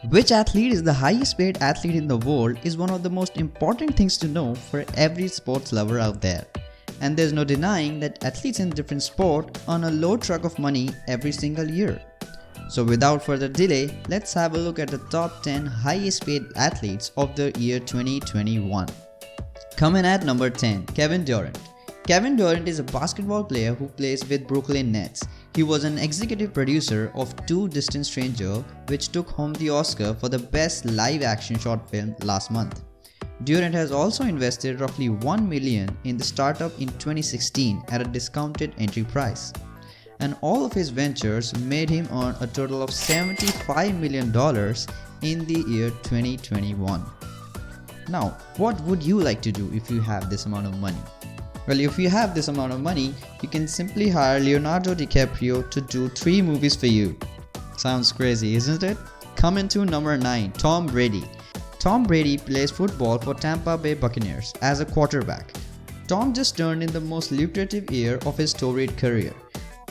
Which athlete is the highest paid athlete in the world is one of the most important things to know for every sports lover out there. And there's no denying that athletes in different sports earn a load truck of money every single year. So without further delay, let's have a look at the top 10 highest paid athletes of the year 2021. Coming at number 10, Kevin Durant. Kevin Durant is a basketball player who plays with Brooklyn Nets. He was an executive producer of Two Distant Strangers, which took home the Oscar for the best live-action short film last month. Durant has also invested roughly $1 million in the startup in 2016 at a discounted entry price. And all of his ventures made him earn a total of $75 million in the year 2021. Now, what would you like to do if you have this amount of money? Well, if you have this amount of money, you can simply hire Leonardo DiCaprio to do 3 movies for you. Sounds crazy, isn't it? Coming to number 9, Tom Brady. Tom Brady plays football for Tampa Bay Buccaneers as a quarterback. Tom just turned in the most lucrative year of his storied career.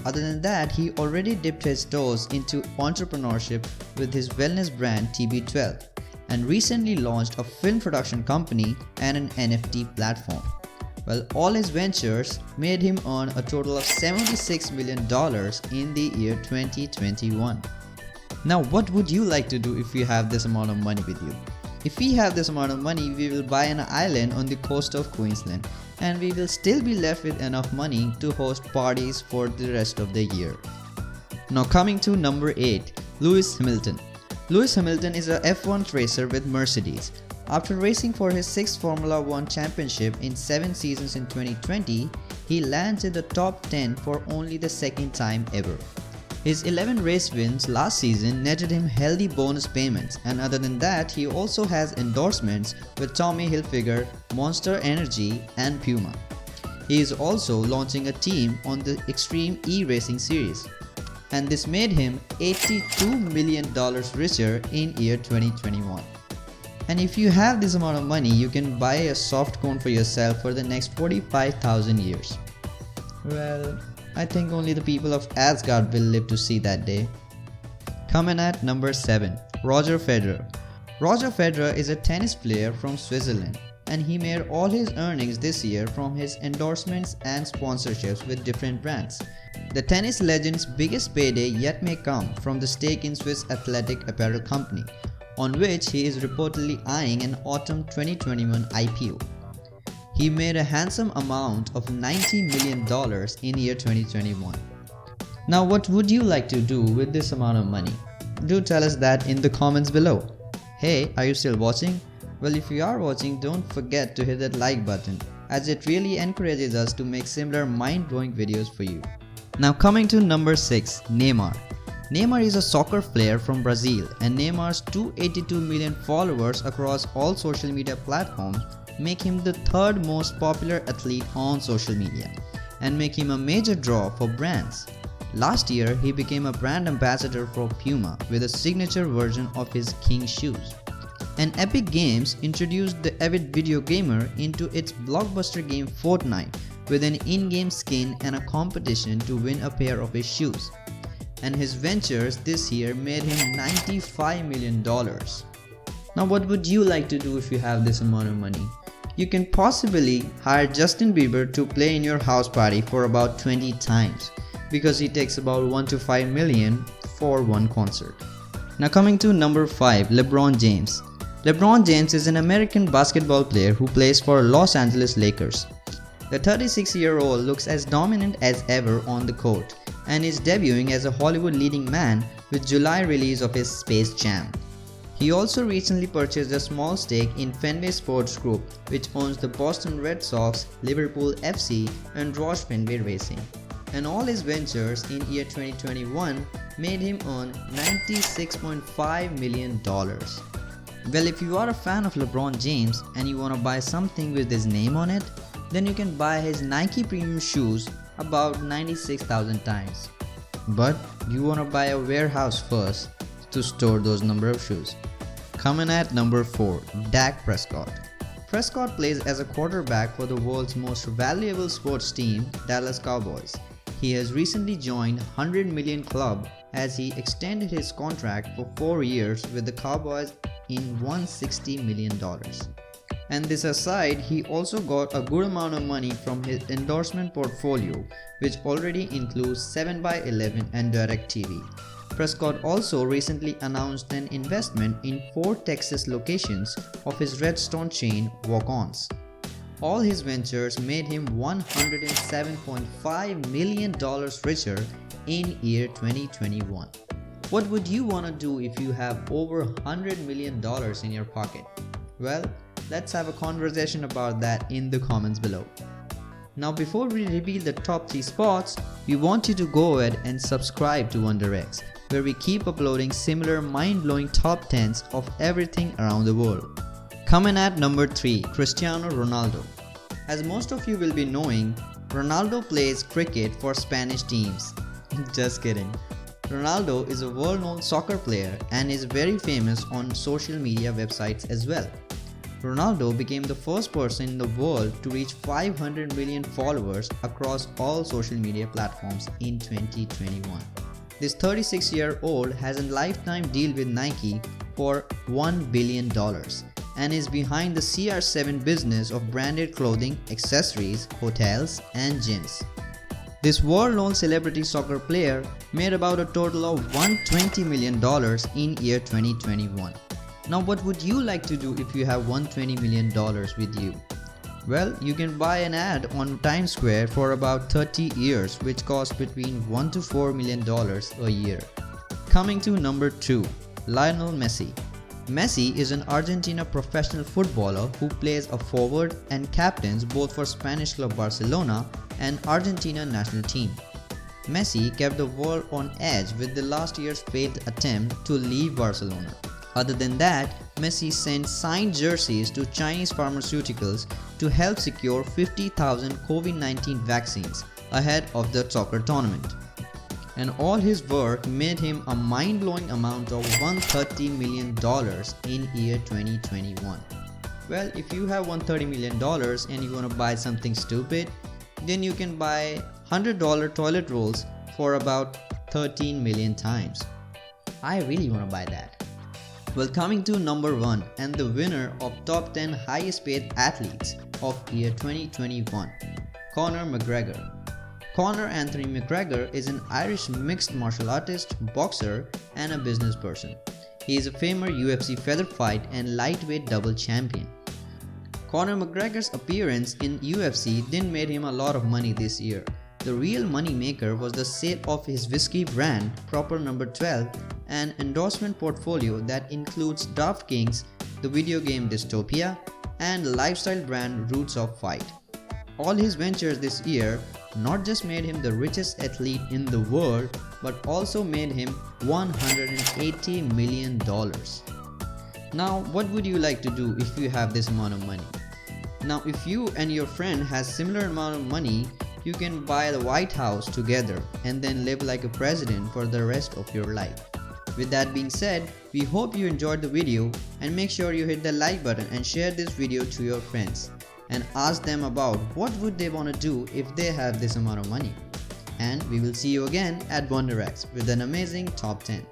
Other than that, he already dipped his toes into entrepreneurship with his wellness brand TB12 and recently launched a film production company and an NFT platform. Well, all his ventures made him earn a total of $76 million in the year 2021. Now, what would you like to do if you have this amount of money with you? If we have this amount of money, we will buy an island on the coast of Queensland, and we will still be left with enough money to host parties for the rest of the year. Now coming to number 8, Lewis Hamilton. Lewis Hamilton is a F1 racer with Mercedes. After racing for his 6th Formula 1 championship in 7 seasons in 2020, he lands in the top 10 for only the second time ever. His 11 race wins last season netted him healthy bonus payments, and other than that, he also has endorsements with Tommy Hilfiger, Monster Energy and Puma. He is also launching a team on the Extreme E-Racing series, and this made him $82 million richer in year 2021. And if you have this amount of money, you can buy a soft cone for yourself for the next 45,000 years. Well, I think only the people of Asgard will live to see that day. Coming at number 7, Roger Federer. Roger Federer is a tennis player from Switzerland, and he made all his earnings this year from his endorsements and sponsorships with different brands. The tennis legend's biggest payday yet may come from the stake in Swiss athletic apparel company, on which he is reportedly eyeing an autumn 2021 IPO. He made a handsome amount of $90 million in year 2021. Now, what would you like to do with this amount of money? Do tell us that in the comments below. Hey, are you still watching? Well, if you are watching, don't forget to hit that like button, as it really encourages us to make similar mind-blowing videos for you. Now coming to number 6, Neymar. Neymar is a soccer player from Brazil, and Neymar's 282 million followers across all social media platforms make him the 3rd most popular athlete on social media and make him a major draw for brands. Last year, he became a brand ambassador for Puma with a signature version of his King shoes. And Epic Games introduced the avid video gamer into its blockbuster game Fortnite with an in-game skin and a competition to win a pair of his shoes. And his ventures this year made him $95 million. Now, what would you like to do if you have this amount of money? You can possibly hire Justin Bieber to play in your house party for about 20 times, because he takes about $1 to $5 million for one concert. Now coming to number 5, LeBron James. LeBron James is an American basketball player who plays for Los Angeles Lakers. The 36-year-old looks as dominant as ever on the court and is debuting as a Hollywood leading man with July release of his Space Jam. He also recently purchased a small stake in Fenway Sports Group, which owns the Boston Red Sox, Liverpool FC and Roush Fenway Racing. And all his ventures in year 2021 made him earn $96.5 million. Well, if you are a fan of LeBron James and you want to buy something with his name on it, then you can buy his Nike premium shoes about 96,000 times. But you want to buy a warehouse first to store those number of shoes. Coming at number 4, Dak Prescott. Prescott plays as a quarterback for the world's most valuable sports team, Dallas Cowboys. He has recently joined 100 million club as he extended his contract for 4 years with the Cowboys in $160 million. And this aside, he also got a good amount of money from his endorsement portfolio, which already includes 7x11 and DirecTV. Prescott also recently announced an investment in 4 Texas locations of his Redstone chain Walk-Ons. All his ventures made him $107.5 million richer in year 2021. What would you want to do if you have over $100 million in your pocket? Well, let's have a conversation about that in the comments below. Now before we reveal the top 3 spots, we want you to go ahead and subscribe to WonderX, where we keep uploading similar mind-blowing top 10s of everything around the world. Coming at number 3, Cristiano Ronaldo. As most of you will be knowing, Ronaldo plays cricket for Spanish teams. Just kidding. Ronaldo is a well-known soccer player and is very famous on social media websites as well. Ronaldo became the first person in the world to reach 500 million followers across all social media platforms in 2021. This 36-year-old has a lifetime deal with Nike for $1 billion and is behind the CR7 business of branded clothing, accessories, hotels, and gyms. This world-known celebrity soccer player made about a total of $120 million in year 2021. Now what would you like to do if you have $120 million with you? Well, you can buy an ad on Times Square for about 30 years, which costs between $1 to $4 million a year. Coming to number 2, Lionel Messi. Messi is an Argentina professional footballer who plays a forward and captains both for Spanish club Barcelona and Argentina national team. Messi kept the world on edge with the last year's failed attempt to leave Barcelona. Other than that, Messi sent signed jerseys to Chinese pharmaceuticals to help secure 50,000 COVID-19 vaccines ahead of the soccer tournament. And all his work made him a mind-blowing amount of $130 million in year 2021. Well, if you have $130 million and you want to buy something stupid, then you can buy $100 toilet rolls for about 13 million times. I really want to buy that. Well, coming to number 1 and the winner of top 10 highest paid athletes of year 2021, Conor McGregor. Conor Anthony McGregor is an Irish mixed martial artist, boxer, and a business person. He is a former UFC feather fight and lightweight double champion. Conor McGregor's appearance in UFC didn't make him a lot of money this year. The real money maker was the sale of his whiskey brand, Proper No. 12, an endorsement portfolio that includes DraftKings, the video game Dystopia, and the lifestyle brand Roots of Fight. All his ventures this year not just made him the richest athlete in the world, but also made him $180 million. Now, what would you like to do if you have this amount of money? Now, if you and your friend has similar amount of money, you can buy the White House together and then live like a president for the rest of your life. With that being said, we hope you enjoyed the video, and make sure you hit the like button and share this video to your friends and ask them about what would they want to do if they have this amount of money. And we will see you again at WonderX with an amazing top 10.